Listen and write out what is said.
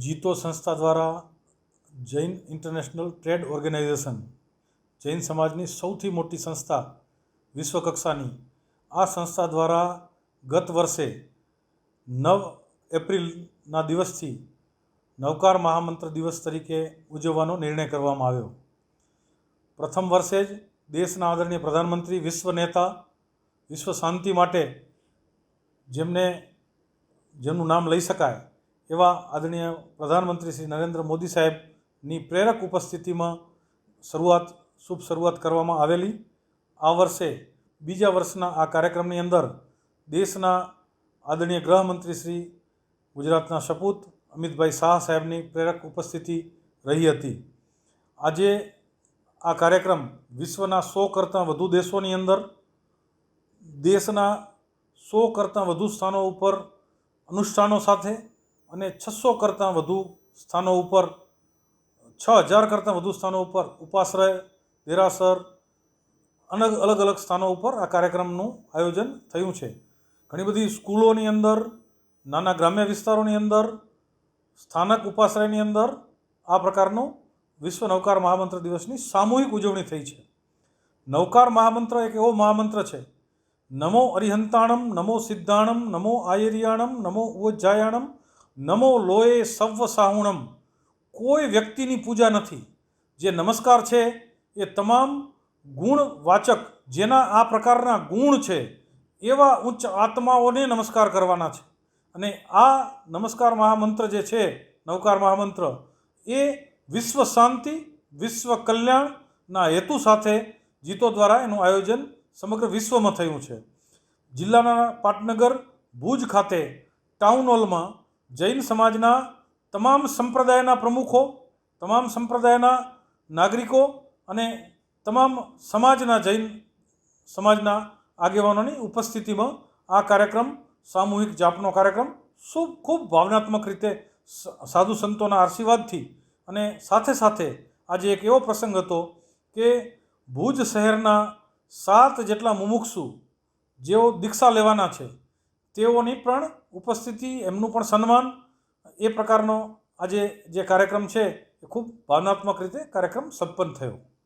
જીતો સંસ્થા દ્વારા Jain international trade organization, Jain સમાજની સૌથી મોટી સંસ્થા વિશ્વકક્ષાની, આ સંસ્થા દ્વારા ગત વર્ષે 9 એપ્રિલના દિવસથી નવકાર મહામંત્ર દિવસ તરીકે ઉજવવાનો નિર્ણય કરવામાં આવ્યો. પ્રથમ વર્ષે જ દેશના આદરણીય પ્રધાનમંત્રી, વિશ્વ નેતા, વિશ્વ શાંતિ માટે જેમનું નામ લઈ શકાય એવા આદરણીય પ્રધાનમંત્રી શ્રી નરેન્દ્ર મોદી સાહેબની પ્રેરક ઉપસ્થિતિમાં શુભ શરૂઆત કરવામાં આવેલી. આ વર્ષે બીજા વર્ષના આ કાર્યક્રમની અંદર દેશના આદરણીય ગૃહમંત્રી શ્રી ગુજરાતના સપૂત અમિતભાઈ શાહ સાહેબની પ્રેરક ઉપસ્થિતિ રહી હતી. આજે આ કાર્યક્રમ વિશ્વના 100 કરતાં વધુ દેશોની અંદર, દેશના 100 કરતાં વધુ સ્થાનો ઉપર અનુષ્ઠાનો સાથે અને 600 કરતાં વધુ સ્થાનો ઉપર 6000 કરતાં વધુ સ્થાનો ઉપર ઉપાશ્રય, દેરાસર, અલગ અલગ સ્થાનો ઉપર આ કાર્યક્રમનું આયોજન થયું છે. ઘણી બધી સ્કૂલોની અંદર, નાના ગ્રામ્ય વિસ્તારોની અંદર, સ્થાનક ઉપાશ્રયની અંદર આ પ્રકારનું વિશ્વ નવકાર મહામંત્ર દિવસની સામૂહિક ઉજવણી થઈ છે. નવકાર મહામંત્ર એક એવો મહામંત્ર છે, નમો અરિહંતાણમ, નમો સિદ્ધાણમ, નમો આયર્યાણમ, નમો ઉવજ્જાયાણમ, નમો લોએ સવ્વ સાહુણમ. કોઈ વ્યક્તિની પૂજા નથી. જે નમસ્કાર છે એ તમામ ગુણવાચક, જેના આ પ્રકારના ગુણ છે એવા ઉચ્ચ આત્માઓને નમસ્કાર કરવાના છે. અને આ નમસ્કાર મહામંત્ર જે છે, નવકાર મહામંત્ર, એ વિશ્વ શાંતિ, વિશ્વ કલ્યાણના હેતુ સાથે જીતો દ્વારા એનું આયોજન સમગ્ર વિશ્વમાં થયું છે. જિલ્લાના પાટનગર ભુજ ખાતે ટાઉન હોલમાં જૈન સમાજના તમામ સંપ્રદાયના પ્રમુખો, તમામ સંપ્રદાયના નાગરિકો અને તમામ જૈન સમાજના આગેવાનોની ઉપસ્થિતિમાં આ કાર્યક્રમ, સામૂહિક જાપનો કાર્યક્રમ ખૂબ ભાવનાત્મક રીતે સાધુ સંતોના આશીર્વાદથી, અને સાથે સાથે આજે એક એવો પ્રસંગ હતો કે ભુજ શહેરના 7 જેટલા મુમુક્ષુ જેઓ દીક્ષા લેવાના છે, તેઓની પણ ઉપસ્થિતિ, એમનું પણ સન્માન, એ પ્રકારનો આજે જે કાર્યક્રમ છે એ ખૂબ ભાવનાત્મક રીતે કાર્યક્રમ સંપન્ન થયો.